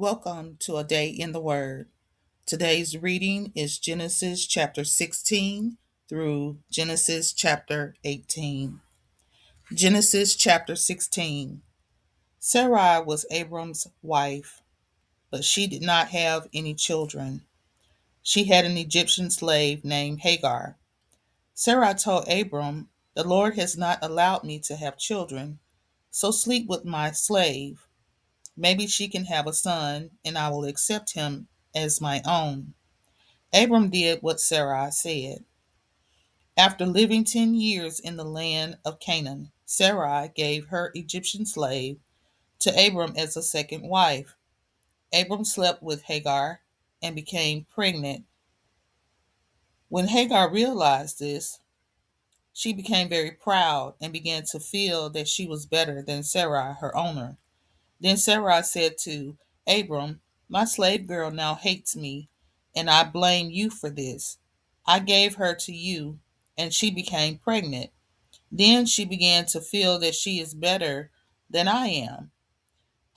Welcome to a day in the Word. Today's reading is Genesis chapter 16 through Genesis chapter 18. Genesis chapter 16. Sarai was Abram's wife, but she did not have any children. She had an Egyptian slave named Hagar. Sarai told Abram, "The Lord has not allowed me to have children, so sleep with my slave. Maybe she can have a son, and I will accept him as my own." Abram did what Sarai said. After living 10 years in the land of Canaan, Sarai gave her Egyptian slave to Abram as a second wife. Abram slept with Hagar and became pregnant. When Hagar realized this, she became very proud and began to feel that she was better than Sarai, her owner. Then Sarai said to Abram, "My slave girl now hates me, and I blame you for this. I gave her to you, and she became pregnant. Then she began to feel that she is better than I am.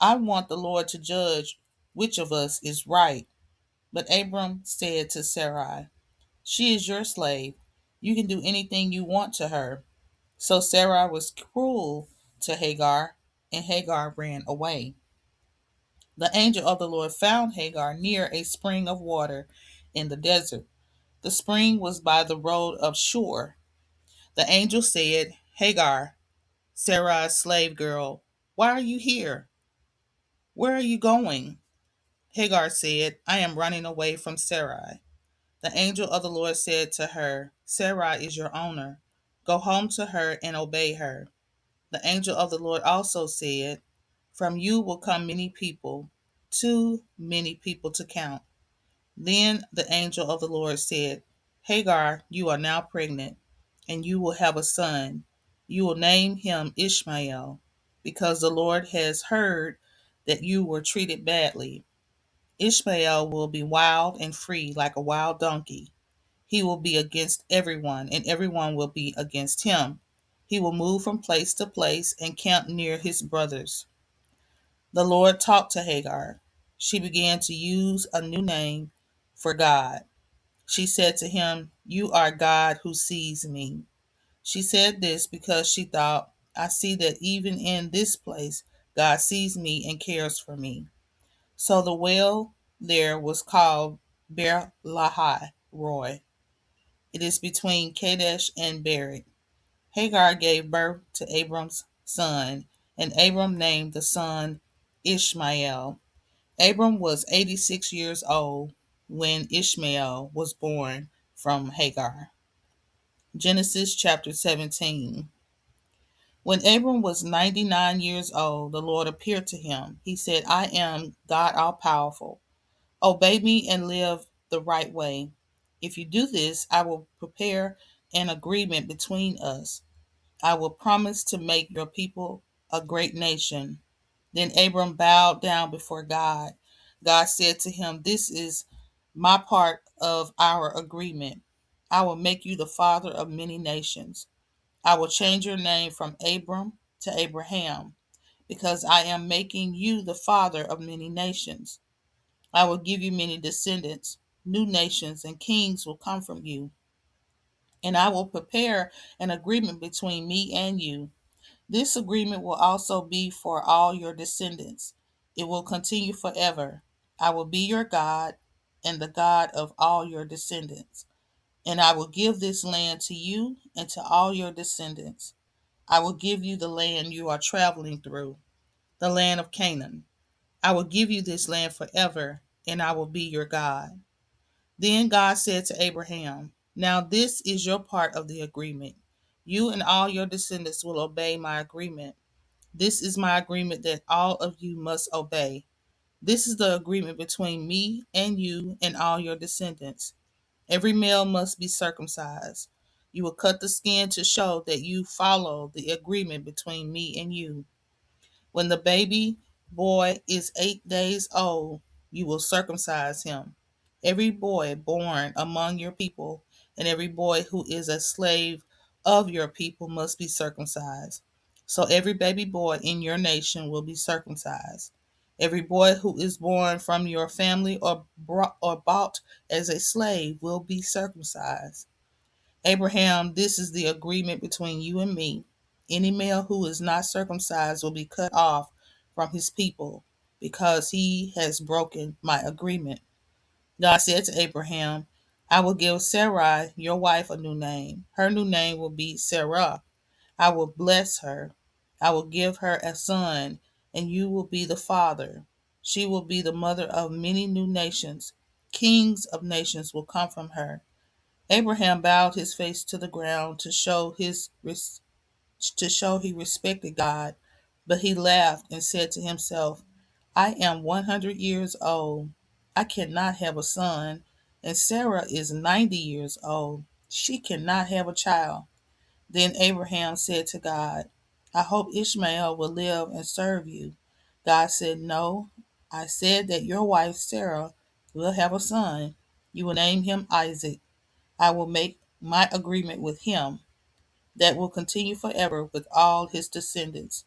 I want the Lord to judge which of us is right." But Abram said to Sarai, "She is your slave. You can do anything you want to her." So Sarai was cruel to Hagar, and Hagar ran away. The angel of the Lord found Hagar near a spring of water in the desert. The spring was by the road of Shur. The angel said, "Hagar, Sarai's slave girl, why are you here? Where are you going?" Hagar said, "I am running away from Sarai." The angel of the Lord said to her, "Sarai is your owner. Go home to her and obey her." The angel of the Lord also said, "From you will come many people, too many people to count." Then the angel of the Lord said, "Hagar, you are now pregnant, and you will have a son. You will name him Ishmael, because the Lord has heard that you were treated badly. Ishmael will be wild and free like a wild donkey. He will be against everyone, and everyone will be against him. He will move from place to place and camp near his brothers." The Lord talked to Hagar. She began to use a new name for God. She said to him, "You are God who sees me." She said this because she thought, "I see that even in this place, God sees me and cares for me." So the well there was called Ber Lahai Roy. It is between Kadesh and Bered. Hagar gave birth to Abram's son, and Abram named the son Ishmael. Abram was 86 years old when Ishmael was born from Hagar. Genesis chapter 17. When Abram was 99 years old, the Lord appeared to him. He said, "I am God all powerful. Obey me and live the right way. If you do this, I will prepare an agreement between us. I will promise to make your people a great nation." Then Abram bowed down before God. God said to him, "This is my part of our agreement. I will make you the father of many nations. I will change your name from Abram to Abraham, because I am making you the father of many nations. I will give you many descendants. New nations and kings will come from you, and I will prepare an agreement between me and you. This agreement will also be for all your descendants. It will continue forever. I will be your God and the God of all your descendants, and I will give this land to you and to all your descendants. I will give you the land you are traveling through, the land of Canaan. I will give you this land forever, and I will be your God." Then God said to Abraham, "Now this is your part of the agreement. You and all your descendants will obey my agreement. This is my agreement that all of you must obey. This is the agreement between me and you and all your descendants. Every male must be circumcised. You will cut the skin to show that you follow the agreement between me and you. When the baby boy is 8 days old, you will circumcise him. Every boy born among your people and every boy who is a slave of your people must be circumcised. So every baby boy in your nation will be circumcised. Every boy who is born from your family or bought as a slave will be circumcised. Abraham, this is the agreement between you and me. Any male who is not circumcised will be cut off from his people because he has broken my agreement. God said to Abraham, I will give Sarai, your wife, a new name. Her new name will be Sarah. I will bless her. I will give her a son, and you will be the father. She will be the mother of many new nations. Kings of nations will come from her. Abraham bowed his face to the ground to show he respected God, but he laughed and said to himself, I am 100 years old. I cannot have a son, and Sarah is 90 years old. She cannot have a child. Then Abraham said to God, I hope Ishmael will live and serve you. God said, No, I said that your wife Sarah will have a son. You will name him Isaac. I will make my agreement with him that will continue forever with all his descendants.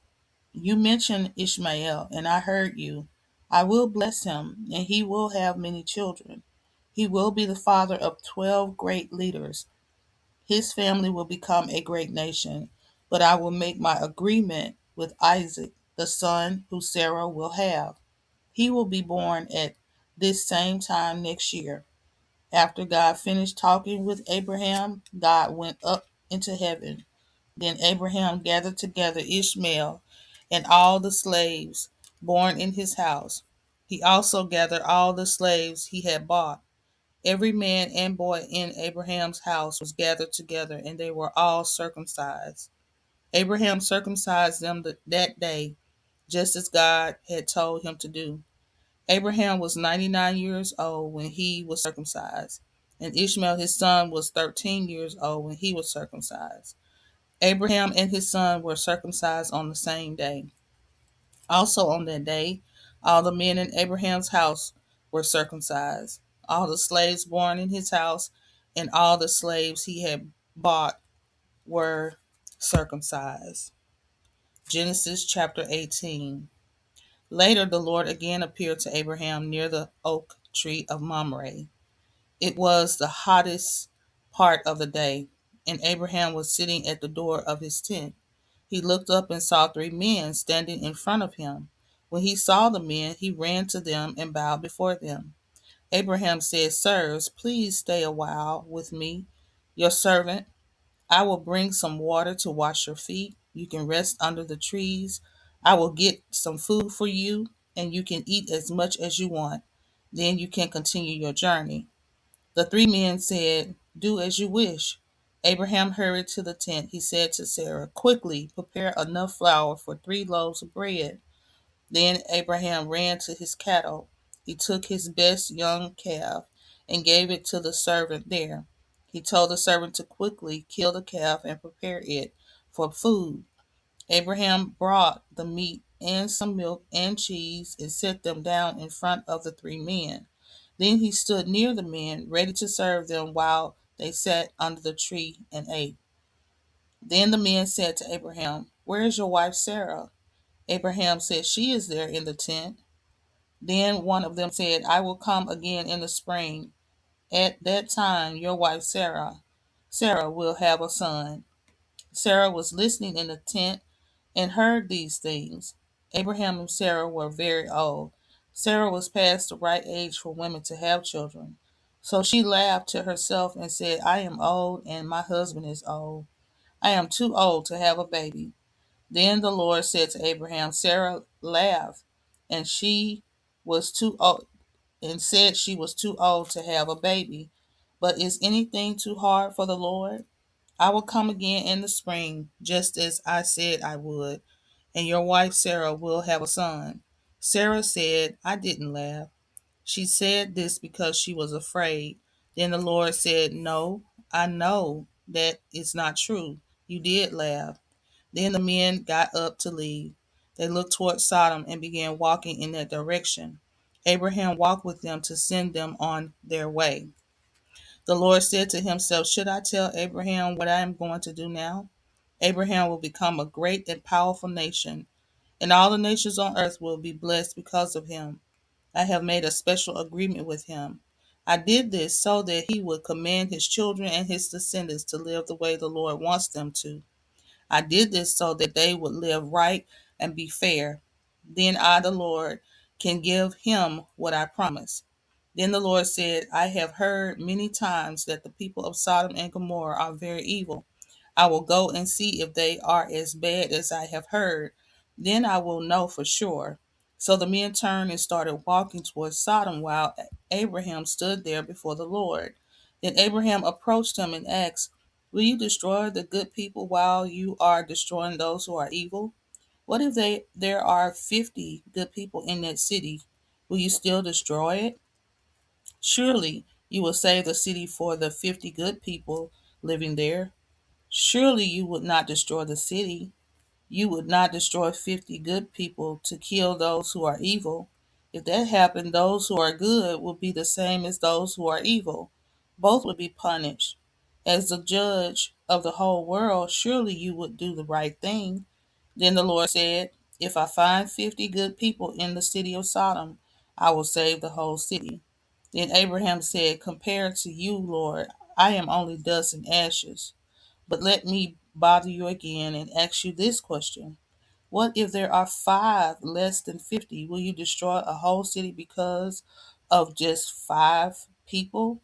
You mentioned Ishmael, and I heard you. I will bless him, and he will have many children. He will be the father of 12 great leaders. His family will become a great nation, but I will make my agreement with Isaac, the son who Sarah will have. He will be born at this same time next year. After God finished talking with Abraham, God went up into heaven. Then Abraham gathered together Ishmael and all the slaves born in his house. He also gathered all the slaves he had bought. Every man and boy in Abraham's house was gathered together, and they were all circumcised. Abraham circumcised them that day, just as God had told him to do. Abraham was 99 years old when he was circumcised, and Ishmael his son was 13 years old when he was circumcised. Abraham and his son were circumcised on the same day. Also on that day, all the men in Abraham's house were circumcised. All the slaves born in his house and all the slaves he had bought were circumcised. Genesis chapter 18. Later, the Lord again appeared to Abraham near the oak tree of Mamre. It was the hottest part of the day, and Abraham was sitting at the door of his tent. He looked up and saw three men standing in front of him. When he saw the men, he ran to them and bowed before them. Abraham said, Sirs, please stay a while with me, your servant. I will bring some water to wash your feet. You can rest under the trees. I will get some food for you, and you can eat as much as you want. Then you can continue your journey. The three men said, Do as you wish. Abraham hurried to the tent. He said to Sarah, Quickly prepare enough flour for 3 loaves of bread. Then Abraham ran to his cattle. He took his best young calf and gave it to the servant there. He told the servant to quickly kill the calf and prepare it for food. Abraham brought the meat and some milk and cheese and set them down in front of the three men. Then he stood near the men, ready to serve them while they sat under the tree and ate. Then the men said to Abraham, Where is your wife Sarah? Abraham said, She is there in the tent. Then one of them said, I will come again in the spring. At that time your wife Sarah will have a son. Sarah was listening in the tent and heard these things. Abraham and Sarah were very old. Sarah was past the right age for women to have children. So she laughed to herself and said, I am old and my husband is old. I am too old to have a baby. Then the Lord said to Abraham, Sarah laughed, and she was too old and said she was too old to have a baby. But is anything too hard for the Lord? I will come again in the spring, just as I said I would, and your wife Sarah will have a son. Sarah said, I didn't laugh. She said this because she was afraid. Then the Lord said, No, I know that it's not true. You did laugh. Then the men got up to leave. They looked toward Sodom and began walking in that direction. Abraham walked with them to send them on their way. The Lord said to himself, Should I tell Abraham what I am going to do now? Abraham will become a great and powerful nation, and all the nations on earth will be blessed because of him. I have made a special agreement with him. I did this so that he would command his children and his descendants to live the way the Lord wants them to. I did this so that they would live right and be fair. Then I, the Lord, can give him what I promised. Then the Lord said, I have heard many times that the people of Sodom and Gomorrah are very evil. I will go and see if they are as bad as I have heard. Then I will know for sure. So the men turned and started walking towards Sodom while Abraham stood there before the Lord. Then Abraham approached him and asked, Will you destroy the good people while you are destroying those who are evil? What if there are 50 good people in that city? Will you still destroy it? Surely you will save the city for the 50 good people living there. Surely you would not destroy the city. You would not destroy 50 good people to kill those who are evil. If that happened, those who are good would be the same as those who are evil. Both would be punished. As the judge of the whole world, surely you would do the right thing. Then the Lord said, If I find 50 good people in the city of Sodom, I will save the whole city. Then Abraham said, Compared to you, Lord, I am only dust and ashes. But let me bother you again and ask you this question. What if there are five less than 50? Will you destroy a whole city because of just five people?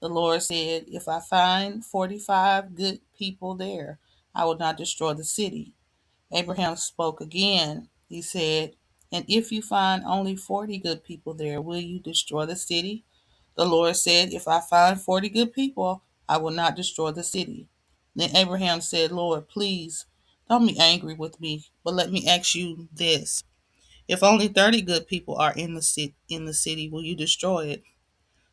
The Lord said, If I find 45 good people there, I will not destroy the city. Abraham spoke again. He said, And if you find only 40 good people there, will you destroy the city? The Lord said, If I find 40 good people, I will not destroy the city. Then Abraham said, Lord, please don't be angry with me, but let me ask you this. If only 30 good people are in the city, will you destroy it?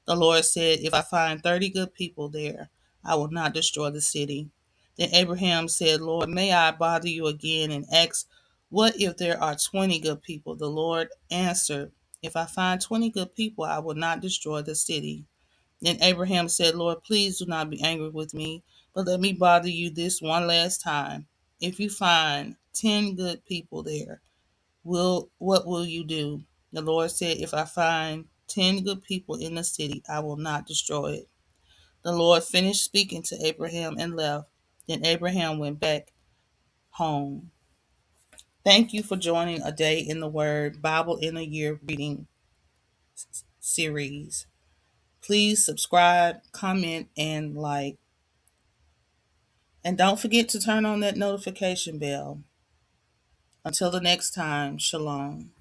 The Lord said, If I find 30 good people there, I will not destroy the city. Then Abraham said, Lord, may I bother you again and ask, What if there are 20 good people? The Lord answered, If I find 20 good people, I will not destroy the city. Then Abraham said, Lord, please do not be angry with me, but let me bother you this one last time. If you find 10 good people there, what will you do? The Lord said, If I find 10 good people in the city, I will not destroy it. The Lord finished speaking to Abraham and left. Then Abraham went back home. Thank you for joining A Day in the Word Bible in a Year reading series. Please subscribe, comment, and like. And don't forget to turn on that notification bell. Until the next time, shalom.